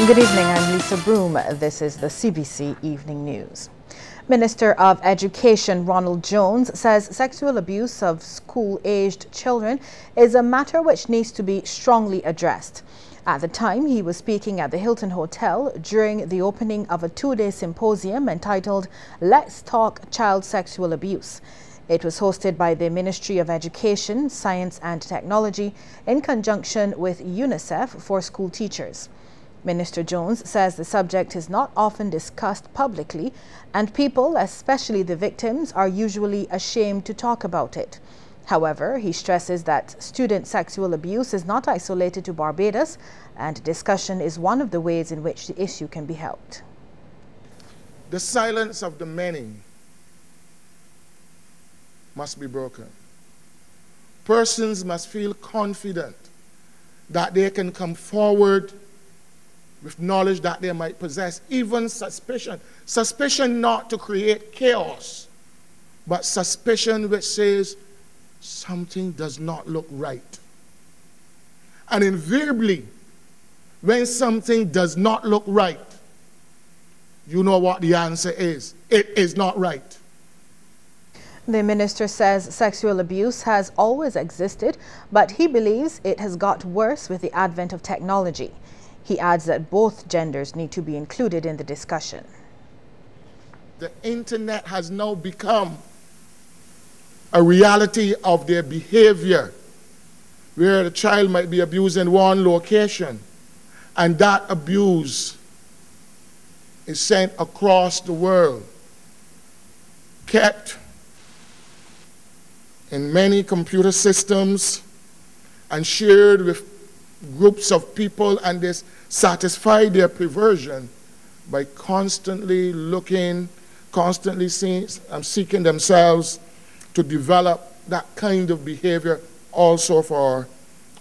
Good evening, I'm Lisa Broom. This is the CBC Evening News. Minister of Education Ronald Jones says sexual abuse of school-aged children is a matter which needs to be strongly addressed. At the time, he was speaking at the Hilton Hotel during the opening of a two-day symposium entitled Let's Talk Child Sexual Abuse. It was hosted by the Ministry of Education, Science and Technology in conjunction with UNICEF for school teachers. Minister Jones says the subject is not often discussed publicly and people, especially the victims, are usually ashamed to talk about it. However, he stresses that student sexual abuse is not isolated to Barbados and discussion is one of the ways in which the issue can be helped. The silence of the many must be broken. Persons must feel confident that they can come forward with knowledge that they might possess, even suspicion. Suspicion not to create chaos, but suspicion which says something does not look right. And invariably, when something does not look right, you know what the answer is. It is not right. The minister says sexual abuse has always existed, but he believes it has got worse with the advent of technology. He adds that both genders need to be included in the discussion. The internet has now become a reality of their behavior, where the child might be abused in one location, and that abuse is sent across the world, kept in many computer systems, and shared with groups of people, and this satisfy their perversion by constantly looking, constantly seeking themselves to develop that kind of behavior also for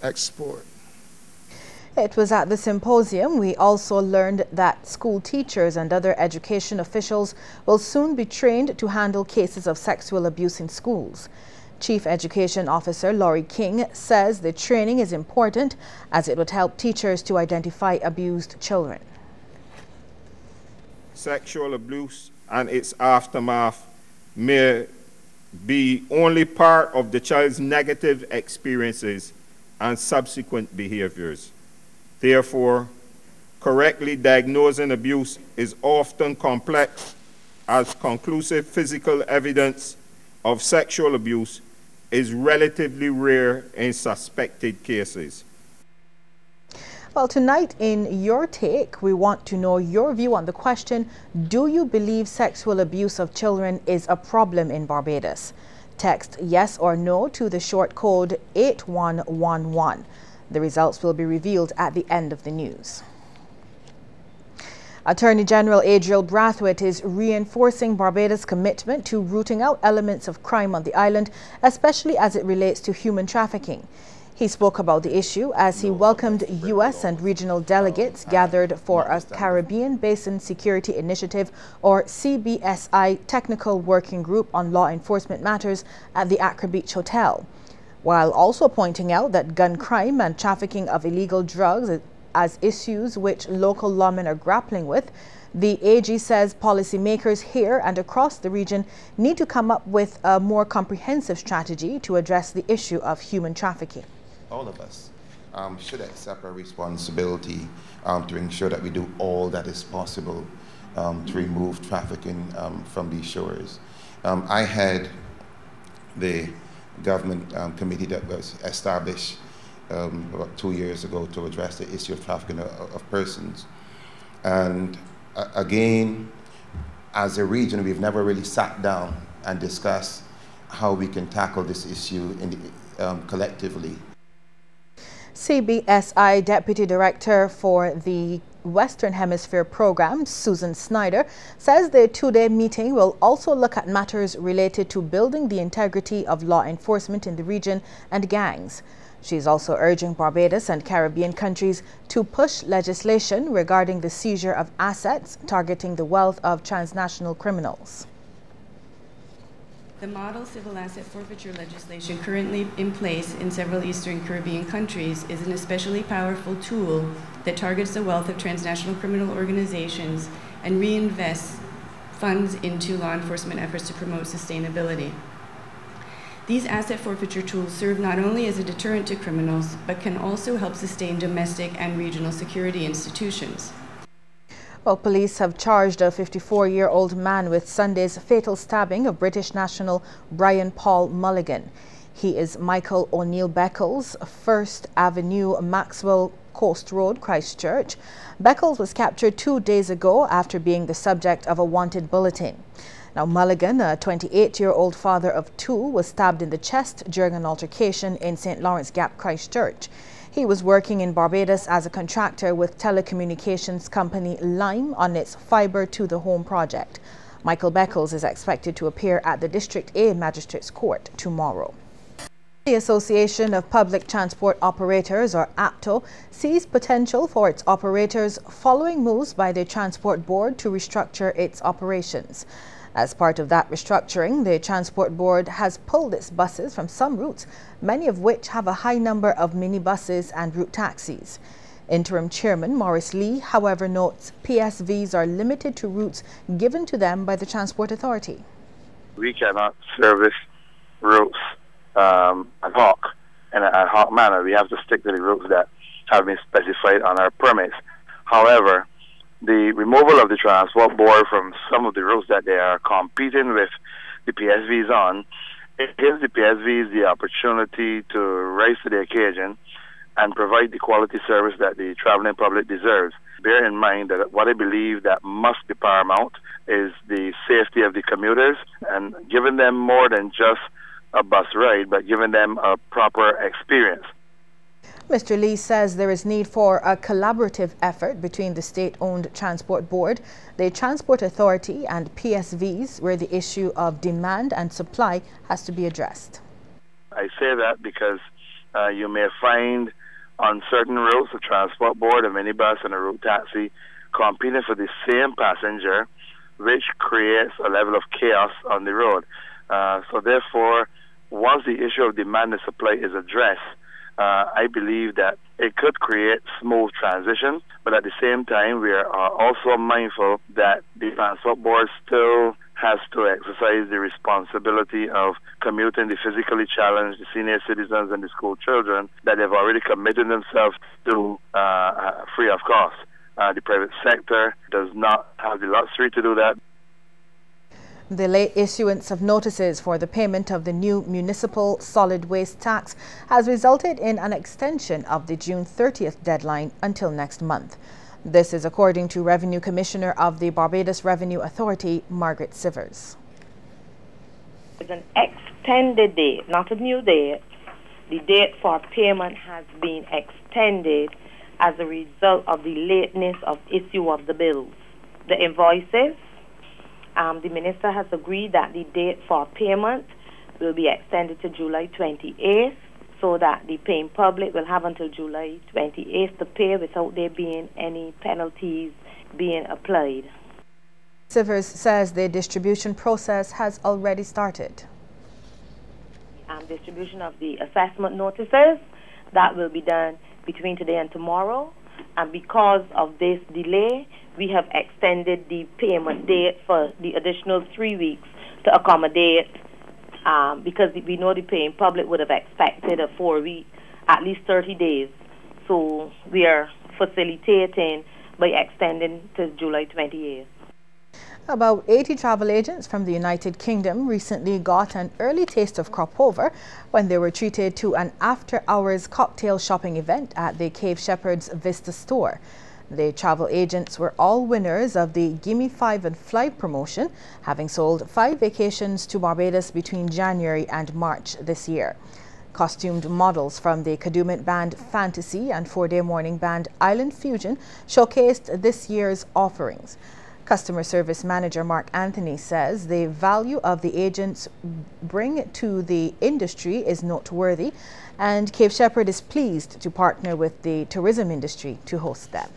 export. It was at the symposium we also learned that school teachers and other education officials will soon be trained to handle cases of sexual abuse in schools. Chief Education Officer Laurie King says the training is important as it would help teachers to identify abused children. Sexual abuse and its aftermath may be only part of the child's negative experiences and subsequent behaviors. Therefore, correctly diagnosing abuse is often complex, as conclusive physical evidence of sexual abuse is relatively rare in suspected cases. Well, tonight in Your Take, we want to know your view on the question, do you believe sexual abuse of children is a problem in Barbados? Text yes or no to the short code 8111. The results will be revealed at the end of the news. Attorney General Adriel Brathwaite is reinforcing Barbados' commitment to rooting out elements of crime on the island, especially as it relates to human trafficking. He spoke about the issue as he welcomed U.S. and regional delegates gathered for a Caribbean Basin Security Initiative, or CBSI, Technical Working Group on Law Enforcement Matters at the Accra Beach Hotel, while also pointing out that gun crime and trafficking of illegal drugs as issues which local lawmen are grappling with. The AG says policymakers here and across the region need to come up with a more comprehensive strategy to address the issue of human trafficking. All of us should accept our responsibility to ensure that we do all that is possible to remove trafficking from these shores. I had the government committee that was established about 2 years ago to address the issue of trafficking of persons. And again, as a region, we've never really sat down and discussed how we can tackle this issue collectively. CBSI Deputy Director for the Western Hemisphere Program, Susan Snyder, says the two-day meeting will also look at matters related to building the integrity of law enforcement in the region and gangs. She is also urging Barbados and Caribbean countries to push legislation regarding the seizure of assets targeting the wealth of transnational criminals. The model civil asset forfeiture legislation currently in place in several Eastern Caribbean countries is an especially powerful tool that targets the wealth of transnational criminal organizations and reinvests funds into law enforcement efforts to promote sustainability. These asset forfeiture tools serve not only as a deterrent to criminals, but can also help sustain domestic and regional security institutions. Well, police have charged a 54-year-old man with Sunday's fatal stabbing of British national Brian Paul Mulligan. He is Michael O'Neill Beckles, 1st Avenue, Maxwell Coast Road, Christchurch. Beckles was captured 2 days ago after being the subject of a wanted bulletin. Now, Mulligan, a 28-year-old father of 2, was stabbed in the chest during an altercation in St. Lawrence Gap, Christchurch. He was working in Barbados as a contractor with telecommunications company Lime on its Fibre to the Home project. Michael Beckles is expected to appear at the District A Magistrates Court tomorrow. The Association of Public Transport Operators, or APTO, sees potential for its operators following moves by the Transport Board to restructure its operations. As part of that restructuring, the Transport Board has pulled its buses from some routes, many of which have a high number of minibuses and route taxis. Interim Chairman Maurice Lee, however, notes PSVs are limited to routes given to them by the Transport Authority. We cannot service routes ad hoc in an ad hoc manner. We have to stick to the routes that have been specified on our permits. However, the removal of the Transport Board from some of the routes that they are competing with the PSVs on, it gives the PSVs the opportunity to rise to the occasion and provide the quality service that the traveling public deserves. Bear in mind that what I believe that must be paramount is the safety of the commuters, and giving them more than just a bus ride, but giving them a proper experience. Mr. Lee says there is need for a collaborative effort between the state-owned Transport Board, the Transport Authority and PSVs, where the issue of demand and supply has to be addressed. I say that because you may find on certain routes a Transport Board, a minibus and a route taxi competing for the same passenger, which creates a level of chaos on the road. So therefore, once the issue of demand and supply is addressed, I believe that it could create smooth transition, but at the same time, we are also mindful that the Transport Board still has to exercise the responsibility of commuting the physically challenged, the senior citizens and the school children that they've already committed themselves to free of cost. The private sector does not have the luxury to do that. The late issuance of notices for the payment of the new municipal solid waste tax has resulted in an extension of the June 30th deadline until next month. This is according to Revenue Commissioner of the Barbados Revenue Authority, Margaret Sivers. It's an extended date, not a new date. The date for payment has been extended as a result of the lateness of issue of the bills. The invoices, the Minister has agreed that the date for payment will be extended to July 28th, so that the paying public will have until July 28th to pay without there being any penalties being applied. Sivers says the distribution process has already started. Distribution of the assessment notices, that will be done between today and tomorrow. And because of this delay, we have extended the payment date for the additional 3 weeks to accommodate, because we know the paying public would have expected a 4-week, at least 30 days. So we are facilitating by extending to July 28th. About 80 travel agents from the United Kingdom recently got an early taste of cropover when they were treated to an after-hours cocktail shopping event at the Cave Shepherd's Vista store. The travel agents were all winners of the Gimme 5 and Fly promotion, having sold 5 vacations to Barbados between January and March this year. Costumed models from the Kadooment band Fantasy and 4-day morning band Island Fusion showcased this year's offerings. Customer Service Manager Mark Anthony says the value of the agents bring to the industry is noteworthy, and Cave Shepherd is pleased to partner with the tourism industry to host them.